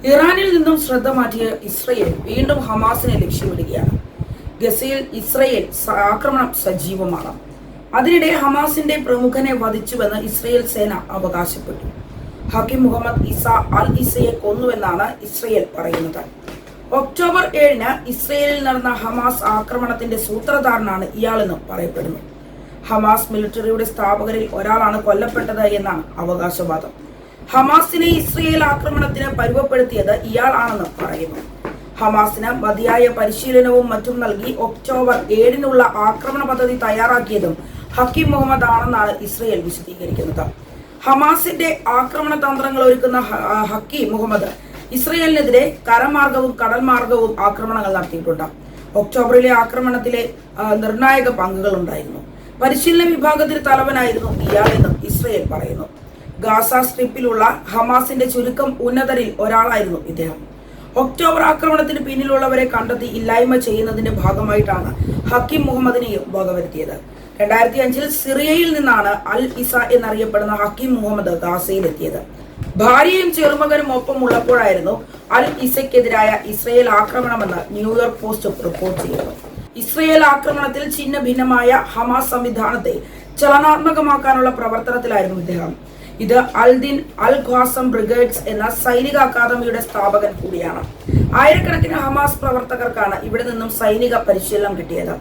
ഇറാനിൽ നിന്നും ശ്രദ്ധ മാറ്റിയ ഇസ്രയേൽ വീണ്ടും ഹമാസിനെ ലക്ഷ്യമിടുകയാണ്. ഗസയിൽ ഇസ്രയേൽ ആക്രമണം സജീവമാണ്. അതിനിടെ ഹമാസിന്റെ പ്രമുഖനെ വധിച്ചുവെന്ന് ഇസ്രയേൽ സേന അവകാശപ്പെട്ടു. ഹക്കിം മുഹമ്മദ് ഇസ അൽ ഇസയെ കൊന്നുവെന്നാണ് ഇസ്രയേൽ പറയുന്നത്. ഒക്ടോബർ 7-ന് ഇസ്രയേലിൽ നടന്ന ഹമാസ് ആക്രമണത്തിന്റെ സൂത്രധാരനാണ് ഇയാളെന്ന് പറയപ്പെടുന്നു. ഹമാസ് മിലിറ്ററിയുടെ സ്ഥാപകരിൽ ഒരാളാണ് കൊല്ലപ്പെട്ടത് എന്നാണ് അവകാശവാദം. ഹമാസിനെ ഇസ്രയേൽ ആക്രമണത്തിന് പരുവപ്പെടുത്തിയത് ഇയാളാണെന്ന് പറയുന്നു. ഹമാസിന് മതിയായ പരിശീലനവും മറ്റും നൽകി ഒക്ടോബർ 7-നുള്ള ആക്രമണ പദ്ധതി തയ്യാറാക്കിയതും ഹക്കിം മുഹമ്മദ് ആണെന്നാണ് ഇസ്രയേൽ വിശദീകരിക്കുന്നത്. ഹമാസിന്റെ ആക്രമണ തന്ത്രങ്ങൾ ഒരുക്കുന്ന ഹക്കിം മുഹമ്മദ് ഇസ്രയേലിനെതിരെ കരമാർഗവും കടൽ മാർഗവും ആക്രമണങ്ങൾ നടത്തിയിട്ടുണ്ട്. ഒക്ടോബറിലെ ആക്രമണത്തിലെ നിർണായക പങ്കുകൾ ഉണ്ടായിരുന്നു. പരിശീലന വിഭാഗത്തിന് തലവനായിരുന്നു ഇയാളെന്നും ഇസ്രയേൽ പറയുന്നു. ഗാസ സ്ട്രിപ്പിലുള്ള ഹമാസിന്റെ ചുരുക്കം ഉന്നതരിൽ ഒരാളായിരുന്നു ഇദ്ദേഹം. ഒക്ടോബർ ആക്രമണത്തിന് പിന്നിലുള്ളവരെ കണ്ടെത്തി ഇല്ലായ്മ ചെയ്യുന്നതിന്റെ ഭാഗമായിട്ടാണ് ഹക്കിം മുഹമ്മദിനെയും വകവരുത്തിയത്. 2005-ൽ സിറിയയിൽ നിന്നാണ് അൽ ഇസ എന്നറിയപ്പെടുന്ന ഹക്കിം മുഹമ്മദ് ഗാസയിലെത്തിയത്. ഭാര്യയും ചെറുമകനും ഒപ്പം ഉള്ളപ്പോഴായിരുന്നു അൽ ഇസയ്ക്കെതിരായ ഇസ്രയേൽ ആക്രമണമെന്ന് ന്യൂയോർക്ക് പോസ്റ്റ് റിപ്പോർട്ട് ചെയ്തു. ഇസ്രയേൽ ആക്രമണത്തിൽ ഛിന്ന ഭിന്നമായ ഹമാസ് സംവിധാനത്തെ ചലനാത്മകമാക്കാനുള്ള പ്രവർത്തനത്തിലായിരുന്നു ഇദ്ദേഹം. ഇത് അൽദിൻ അൽ ഖാസം ബ്രിഗേഡ്സ് എന്ന സൈനിക അക്കാദമിയുടെ സ്ഥാപകൻ കൂടിയാണ്. ആയിരക്കണക്കിന് ഹമാസ് പ്രവർത്തകർക്കാണ് ഇവിടെ നിന്നും സൈനിക പരിശീലനം കിട്ടിയത്.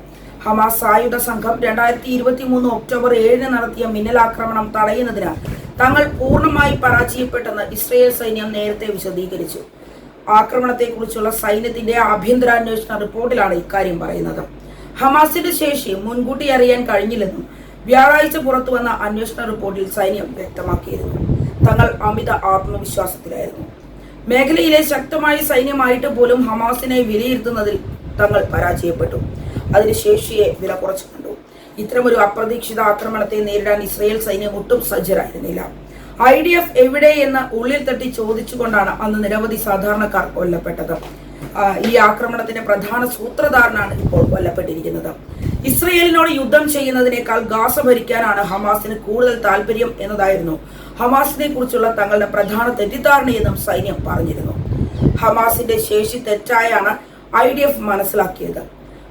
ഹമാസ് സായുധ സംഘം 2023 ഒക്ടോബർ 7-ന് നടത്തിയ മിന്നലാക്രമണം തടയുന്നതിന് തങ്ങൾ പൂർണ്ണമായി പരാജയപ്പെട്ടെന്ന് ഇസ്രയേൽ സൈന്യം നേരത്തെ വിശദീകരിച്ചു. ആക്രമണത്തെക്കുറിച്ചുള്ള സൈന്യത്തിന്റെ ആഭ്യന്തരാന്വേഷണ റിപ്പോർട്ടിലാണ് ഇക്കാര്യം പറയുന്നത്. ഹമാസിന്റെ ശേഷി മുൻകൂട്ടി അറിയാൻ കഴിഞ്ഞില്ലെന്നും വ്യാഴാഴ്ച പുറത്തുവന്ന അന്വേഷണ റിപ്പോർട്ടിൽ സൈന്യം വ്യക്തമാക്കിയിരുന്നു. തങ്ങൾ അമിത ആത്മവിശ്വാസത്തിലായിരുന്നു. മേഖലയിലെ ശക്തമായ സൈന്യമായിട്ട് പോലും ഹമാസിനെ വിലയിരുത്തുന്നതിൽ തങ്ങൾ പരാജയപ്പെട്ടു. അതിന് ശേഷിയെ വില കുറച്ചു കണ്ടു. ഇത്തരമൊരു അപ്രതീക്ഷിത ആക്രമണത്തെ നേരിടാൻ ഇസ്രയേൽ സൈന്യം ഒട്ടും സജ്ജരായിരുന്നില്ല. IDF എവിടെ എന്ന് ഉള്ളിൽ തട്ടി ചോദിച്ചുകൊണ്ടാണ് അന്ന് നിരവധി സാധാരണക്കാർ കൊല്ലപ്പെട്ടത്. ഈ ആക്രമണത്തിന്റെ പ്രധാന സൂത്രധാരനാണ് ഇപ്പോൾ കൊല്ലപ്പെട്ടിരിക്കുന്നത്. ഇസ്രയേലിനോട് യുദ്ധം ചെയ്യുന്നതിനേക്കാൾ ഗാസ ഭരിക്കാനാണ് ഹമാസിന് കൂടുതൽ താല്പര്യം എന്നതായിരുന്നു ഹമാസിനെ കുറിച്ചുള്ള തങ്ങളുടെ പ്രധാന തെറ്റിദ്ധാരണയെന്നും സൈന്യം പറഞ്ഞിരുന്നു. ഹമാസിന്റെ ശേഷി തെറ്റായാണ് IDF മനസ്സിലാക്കിയത്.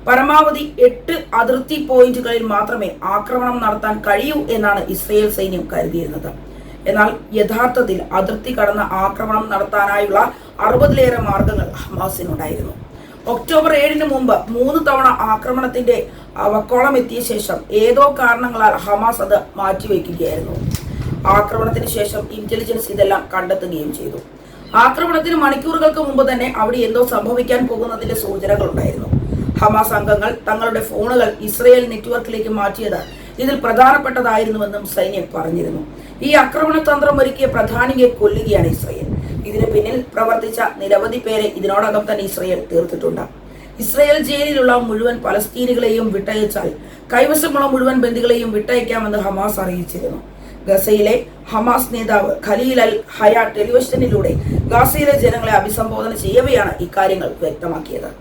പരമാവധി 8 അതിർത്തി പോയിന്റുകളിൽ മാത്രമേ ആക്രമണം നടത്താൻ കഴിയൂ എന്നാണ് ഇസ്രയേൽ സൈന്യം കരുതിയിരുന്നത്. എന്നാൽ യഥാർത്ഥത്തിൽ അതിർത്തി കടന്ന ആക്രമണം നടത്താനായുള്ള 60-ലേറെ മാർഗങ്ങൾ ഹമാസിനുണ്ടായിരുന്നു. ഒക്ടോബർ 7-ന് മുമ്പ് 3 തവണ ആക്രമണത്തിന്റെ വക്കോളം എത്തിയ ശേഷം ഏതോ കാരണങ്ങളാൽ ഹമാസ് അത് മാറ്റിവെക്കുകയായിരുന്നു. ആക്രമണത്തിന് ശേഷം ഇന്റലിജൻസ് ഇതെല്ലാം കണ്ടെത്തുകയും ചെയ്തു. ആക്രമണത്തിന് മണിക്കൂറുകൾക്ക് മുമ്പ് തന്നെ അവിടെ എന്തോ സംഭവിക്കാൻ പോകുന്നതിന്റെ സൂചനകൾ ഉണ്ടായിരുന്നു. ഹമാസ് അംഗങ്ങൾ തങ്ങളുടെ ഫോണുകൾ ഇസ്രയേൽ നെറ്റ്വർക്കിലേക്ക് മാറ്റിയത് ഇതിൽ പ്രധാനപ്പെട്ടതായിരുന്നുവെന്നും സൈന്യം പറഞ്ഞിരുന്നു. ഈ ആക്രമണ തന്ത്രം ഒരുക്കിയ പ്രധാനിയെ കൊല്ലുകയാണ് ഇസ്രയേൽ. ഇതിന് പിന്നിൽ പ്രവർത്തിച്ച നിരവധി പേരെ ഇതിനോടകം തന്നെ ഇസ്രയേൽ തീർത്തിട്ടുണ്ട്. ഇസ്രയേൽ ജയിലിലുള്ള മുഴുവൻ പലസ്തീനികളെയും വിട്ടയച്ചാൽ കൈവശമുള്ള മുഴുവൻ ബന്ദികളെയും വിട്ടയക്കാമെന്ന് ഹമാസ് അറിയിച്ചിരുന്നു. ഗസയിലെ ഹമാസ് നേതാവ് ഖലീൽ അൽ ഹയ ടെലിവിഷനിലൂടെ ഗാസയിലെ ജനങ്ങളെ അഭിസംബോധന ചെയ്യവെയാണ് ഇക്കാര്യങ്ങൾ വ്യക്തമാക്കിയത്.